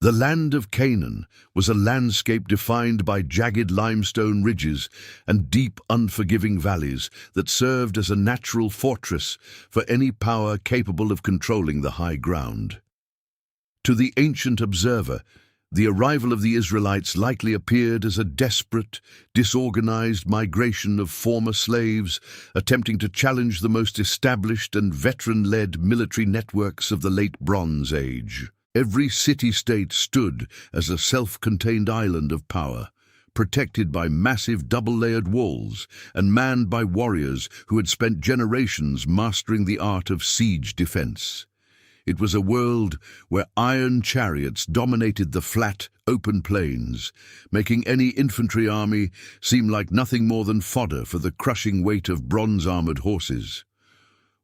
The land of Canaan was a landscape defined by jagged limestone ridges and deep, unforgiving valleys that served as a natural fortress for any power capable of controlling the high ground. To the ancient observer, the arrival of the Israelites likely appeared as a desperate, disorganized migration of former slaves attempting to challenge the most established and veteran-led military networks of the late Bronze Age. Every city-state stood as a self-contained island of power, protected by massive double-layered walls and manned by warriors who had spent generations mastering the art of siege defense. It was a world where iron chariots dominated the flat, open plains, making any infantry army seem like nothing more than fodder for the crushing weight of bronze-armored horses.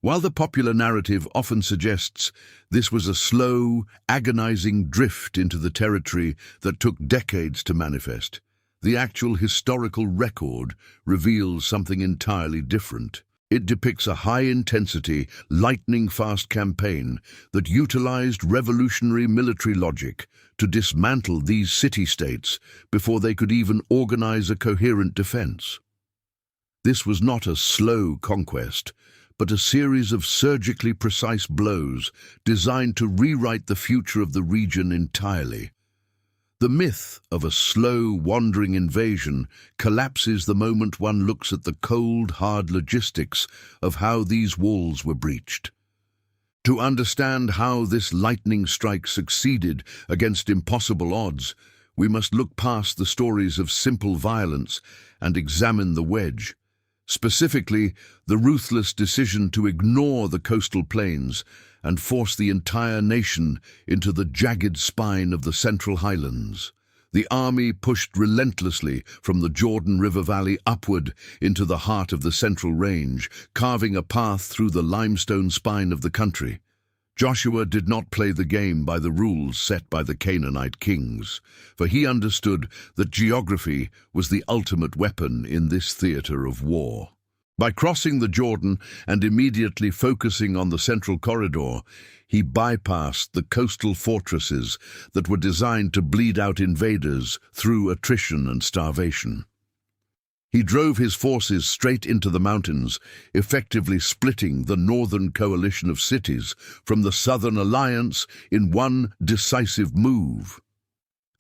While the popular narrative often suggests this was a slow, agonizing drift into the territory that took decades to manifest, the actual historical record reveals something entirely different. It depicts a high-intensity, lightning-fast campaign that utilized revolutionary military logic to dismantle these city-states before they could even organize a coherent defense. This was not a slow conquest, but a series of surgically precise blows designed to rewrite the future of the region entirely. The myth of a slow, wandering invasion collapses the moment one looks at the cold, hard logistics of how these walls were breached. To understand how this lightning strike succeeded against impossible odds, we must look past the stories of simple violence and examine the wedge. Specifically, the ruthless decision to ignore the coastal plains and force the entire nation into the jagged spine of the Central Highlands. The army pushed relentlessly from the Jordan River Valley upward into the heart of the Central Range, carving a path through the limestone spine of the country. Joshua did not play the game by the rules set by the Canaanite kings, for he understood that geography was the ultimate weapon in this theater of war. By crossing the Jordan and immediately focusing on the central corridor, he bypassed the coastal fortresses that were designed to bleed out invaders through attrition and starvation. He drove his forces straight into the mountains, effectively splitting the northern coalition of cities from the southern alliance in one decisive move.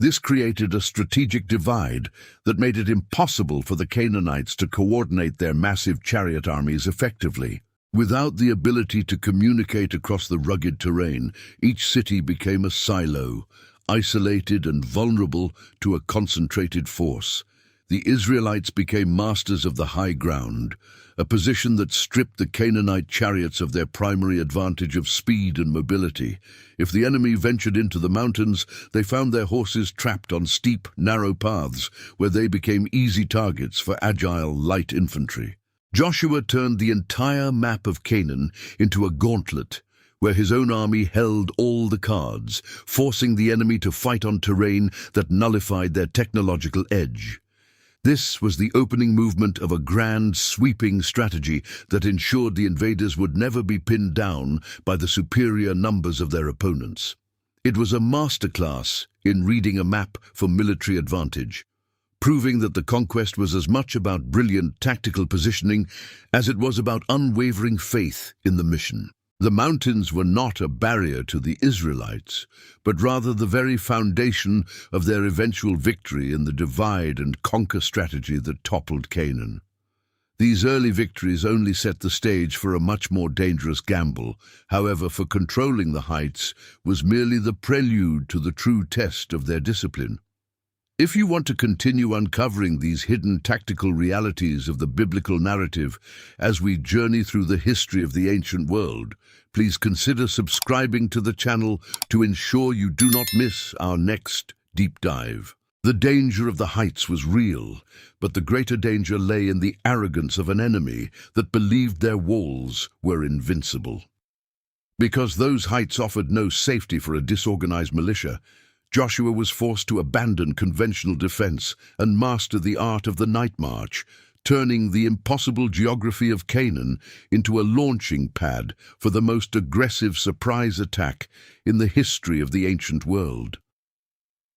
This created a strategic divide that made it impossible for the Canaanites to coordinate their massive chariot armies effectively. Without the ability to communicate across the rugged terrain, each city became a silo, isolated and vulnerable to a concentrated force. The Israelites became masters of the high ground, a position that stripped the Canaanite chariots of their primary advantage of speed and mobility. If the enemy ventured into the mountains, they found their horses trapped on steep, narrow paths, where they became easy targets for agile, light infantry. Joshua turned the entire map of Canaan into a gauntlet, where his own army held all the cards, forcing the enemy to fight on terrain that nullified their technological edge. This was the opening movement of a grand, sweeping strategy that ensured the invaders would never be pinned down by the superior numbers of their opponents. It was a masterclass in reading a map for military advantage, proving that the conquest was as much about brilliant tactical positioning as it was about unwavering faith in the mission. The mountains were not a barrier to the Israelites, but rather the very foundation of their eventual victory in the divide and conquer strategy that toppled Canaan. These early victories only set the stage for a much more dangerous gamble. However, for controlling the heights was merely the prelude to the true test of their discipline. If you want to continue uncovering these hidden tactical realities of the biblical narrative as we journey through the history of the ancient world, please consider subscribing to the channel to ensure you do not miss our next deep dive. The danger of the heights was real, but the greater danger lay in the arrogance of an enemy that believed their walls were invincible. Because those heights offered no safety for a disorganized militia, Joshua was forced to abandon conventional defense and master the art of the night march, turning the impossible geography of Canaan into a launching pad for the most aggressive surprise attack in the history of the ancient world.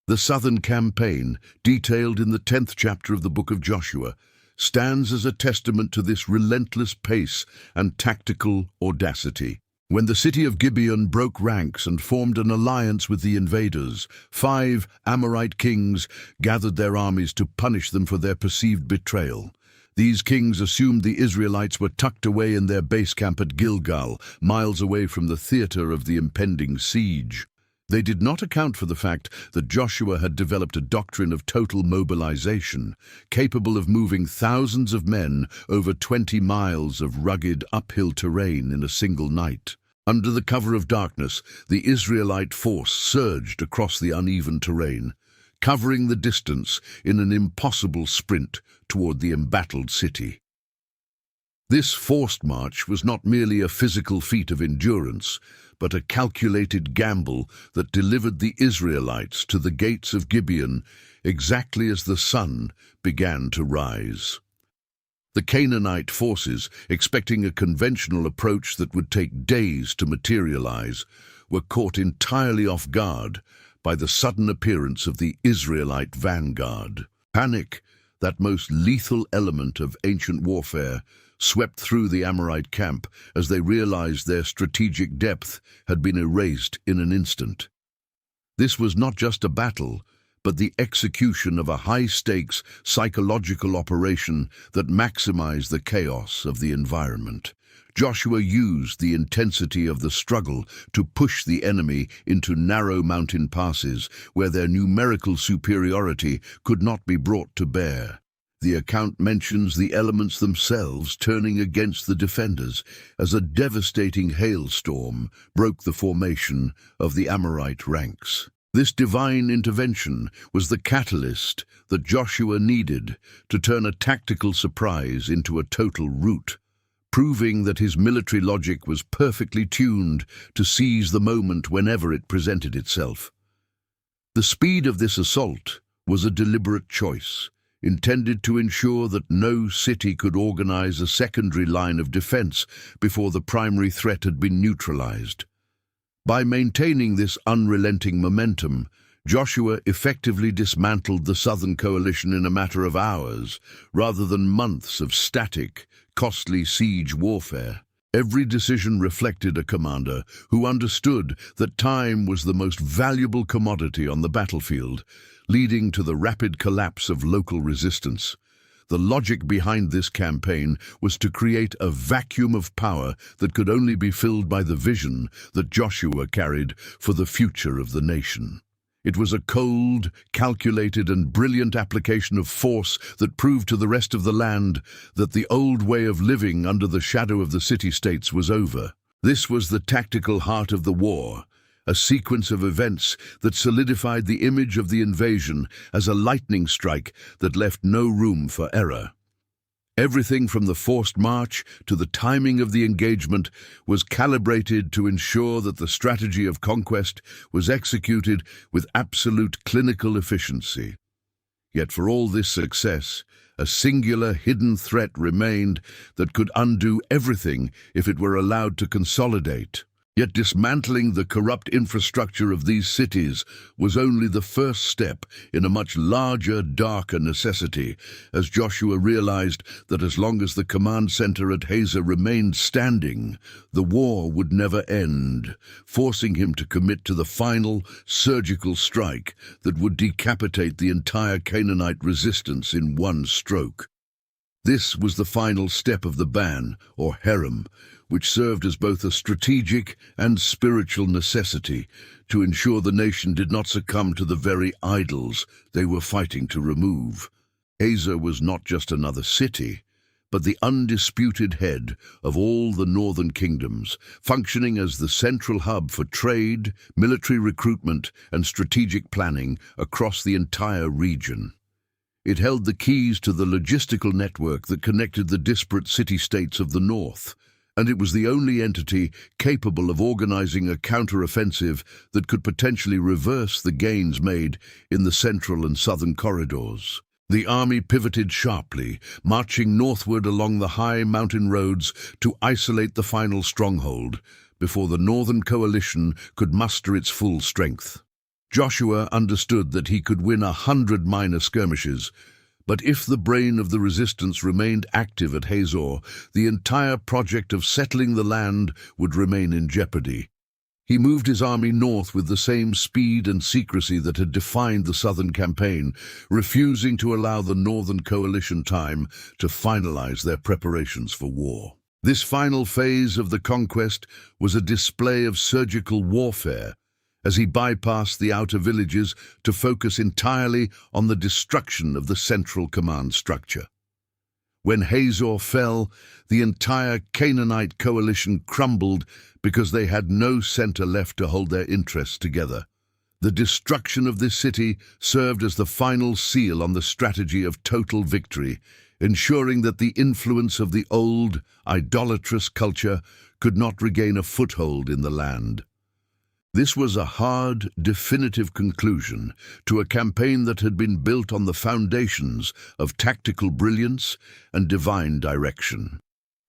The southern campaign, detailed in the 10th chapter of the book of Joshua, stands as a testament to this relentless pace and tactical audacity. When the city of Gibeon broke ranks and formed an alliance with the invaders, 5 Amorite kings gathered their armies to punish them for their perceived betrayal. These kings assumed the Israelites were tucked away in their base camp at Gilgal, miles away from the theater of the impending siege. They did not account for the fact that Joshua had developed a doctrine of total mobilization, capable of moving thousands of men over 20 miles of rugged uphill terrain in a single night. Under the cover of darkness, the Israelite force surged across the uneven terrain, covering the distance in an impossible sprint toward the embattled city. This forced march was not merely a physical feat of endurance, but a calculated gamble that delivered the Israelites to the gates of Gibeon exactly as the sun began to rise. The Canaanite forces, expecting a conventional approach that would take days to materialize, were caught entirely off guard by the sudden appearance of the Israelite vanguard. Panic, that most lethal element of ancient warfare, swept through the Amorite camp as they realized their strategic depth had been erased in an instant. This was not just a battle, but the execution of a high-stakes psychological operation that maximized the chaos of the environment. Joshua used the intensity of the struggle to push the enemy into narrow mountain passes where their numerical superiority could not be brought to bear. The account mentions the elements themselves turning against the defenders as a devastating hailstorm broke the formation of the Amorite ranks. This divine intervention was the catalyst that Joshua needed to turn a tactical surprise into a total rout, proving that his military logic was perfectly tuned to seize the moment whenever it presented itself. The speed of this assault was a deliberate choice, intended to ensure that no city could organize a secondary line of defense before the primary threat had been neutralized. By maintaining this unrelenting momentum, Joshua effectively dismantled the southern coalition in a matter of hours, rather than months of static, costly siege warfare. Every decision reflected a commander who understood that time was the most valuable commodity on the battlefield, leading to the rapid collapse of local resistance. The logic behind this campaign was to create a vacuum of power that could only be filled by the vision that Joshua carried for the future of the nation. It was a cold, calculated and brilliant application of force that proved to the rest of the land that the old way of living under the shadow of the city-states was over. This was the tactical heart of the war, a sequence of events that solidified the image of the invasion as a lightning strike that left no room for error. Everything from the forced march to the timing of the engagement was calibrated to ensure that the strategy of conquest was executed with absolute clinical efficiency. Yet for all this success, a singular hidden threat remained that could undo everything if it were allowed to consolidate. Yet dismantling the corrupt infrastructure of these cities was only the first step in a much larger, darker necessity, as Joshua realized that as long as the command center at Hazor remained standing, the war would never end, forcing him to commit to the final, surgical strike that would decapitate the entire Canaanite resistance in one stroke. This was the final step of the ban, or herem, which served as both a strategic and spiritual necessity to ensure the nation did not succumb to the very idols they were fighting to remove. Hazor was not just another city, but the undisputed head of all the northern kingdoms, functioning as the central hub for trade, military recruitment, and strategic planning across the entire region. It held the keys to the logistical network that connected the disparate city-states of the north, and it was the only entity capable of organizing a counter-offensive that could potentially reverse the gains made in the central and southern corridors. The army pivoted sharply, marching northward along the high mountain roads to isolate the final stronghold before the northern coalition could muster its full strength. Joshua understood that he could win 100 minor skirmishes, but if the brain of the resistance remained active at Hazor, the entire project of settling the land would remain in jeopardy. He moved his army north with the same speed and secrecy that had defined the southern campaign, refusing to allow the northern coalition time to finalize their preparations for war. This final phase of the conquest was a display of surgical warfare, as he bypassed the outer villages to focus entirely on the destruction of the central command structure. When Hazor fell, the entire Canaanite coalition crumbled because they had no center left to hold their interests together. The destruction of this city served as the final seal on the strategy of total victory, ensuring that the influence of the old, idolatrous culture could not regain a foothold in the land. This was a hard, definitive conclusion to a campaign that had been built on the foundations of tactical brilliance and divine direction.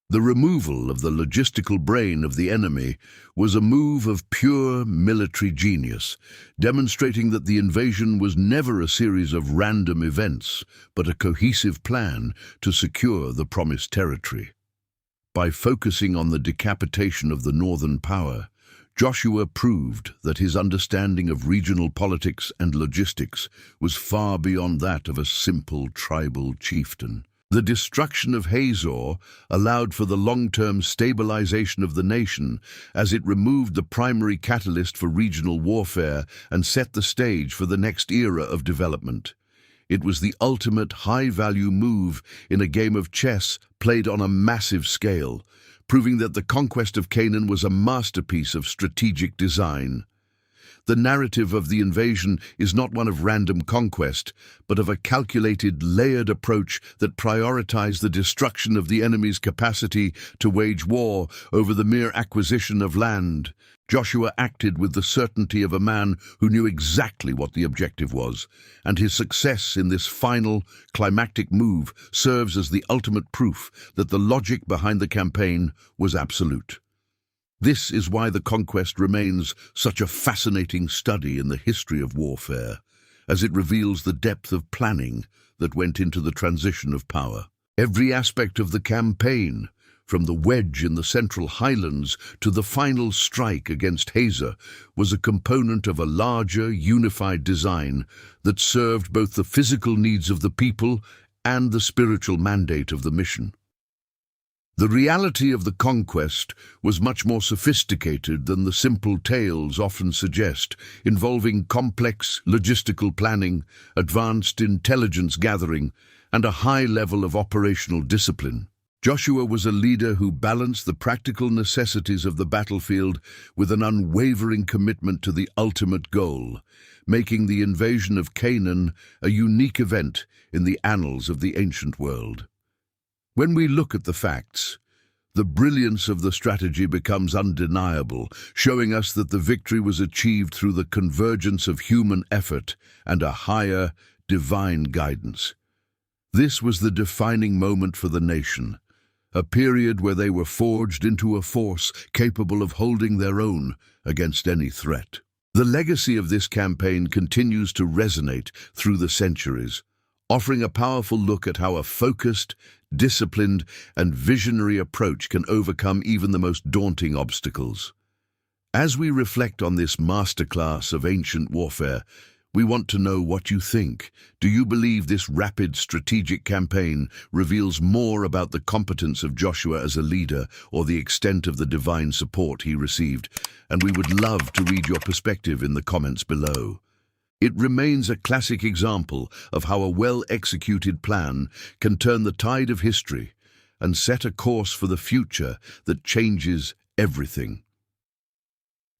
The removal of the logistical brain of the enemy was a move of pure military genius, demonstrating that the invasion was never a series of random events, but a cohesive plan to secure the promised territory. By focusing on the decapitation of the northern power, Joshua proved that his understanding of regional politics and logistics was far beyond that of a simple tribal chieftain. The destruction of Hazor allowed for the long-term stabilization of the nation, as it removed the primary catalyst for regional warfare and set the stage for the next era of development. It was the ultimate high-value move in a game of chess played on a massive scale, proving that the conquest of Canaan was a masterpiece of strategic design. The narrative of the invasion is not one of random conquest, but of a calculated, layered approach that prioritized the destruction of the enemy's capacity to wage war over the mere acquisition of land. Joshua acted with the certainty of a man who knew exactly what the objective was, and his success in this final, climactic move serves as the ultimate proof that the logic behind the campaign was absolute. This is why the conquest remains such a fascinating study in the history of warfare, as it reveals the depth of planning that went into the transition of power. Every aspect of the campaign, from the wedge in the Central Highlands to the final strike against Hazor, was a component of a larger, unified design that served both the physical needs of the people and the spiritual mandate of the mission. The reality of the conquest was much more sophisticated than the simple tales often suggest, involving complex logistical planning, advanced intelligence gathering, and a high level of operational discipline. Joshua was a leader who balanced the practical necessities of the battlefield with an unwavering commitment to the ultimate goal, making the invasion of Canaan a unique event in the annals of the ancient world. When we look at the facts, the brilliance of the strategy becomes undeniable, showing us that the victory was achieved through the convergence of human effort and a higher, divine guidance. This was the defining moment for the nation, a period where they were forged into a force capable of holding their own against any threat. The legacy of this campaign continues to resonate through the centuries, offering a powerful look at how a focused, disciplined, and visionary approach can overcome even the most daunting obstacles. As we reflect on this masterclass of ancient warfare, we want to know what you think. Do you believe this rapid strategic campaign reveals more about the competence of Joshua as a leader or the extent of the divine support he received? And we would love to read your perspective in the comments below. It remains a classic example of how a well-executed plan can turn the tide of history and set a course for the future that changes everything.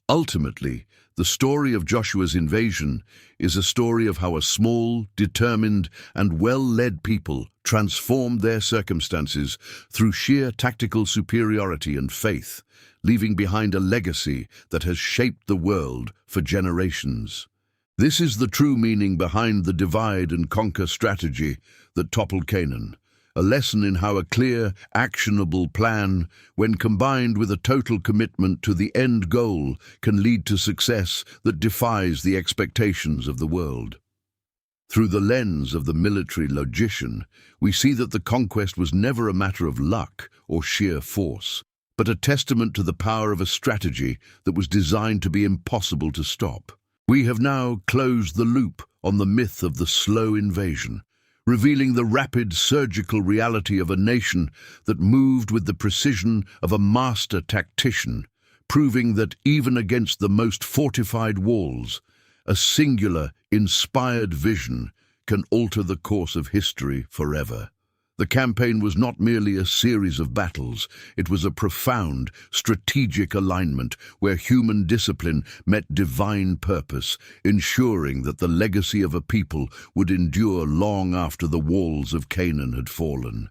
Ultimately, the story of Joshua's invasion is a story of how a small, determined, and well-led people transformed their circumstances through sheer tactical superiority and faith, leaving behind a legacy that has shaped the world for generations. This is the true meaning behind the divide and conquer strategy that toppled Canaan, a lesson in how a clear, actionable plan, when combined with a total commitment to the end goal, can lead to success that defies the expectations of the world. Through the lens of the military logician, we see that the conquest was never a matter of luck or sheer force, but a testament to the power of a strategy that was designed to be impossible to stop. We have now closed the loop on the myth of the slow invasion, revealing the rapid surgical reality of a nation that moved with the precision of a master tactician, proving that even against the most fortified walls, a singular, inspired vision can alter the course of history forever. The campaign was not merely a series of battles, it was a profound, strategic alignment where human discipline met divine purpose, ensuring that the legacy of a people would endure long after the walls of Canaan had fallen.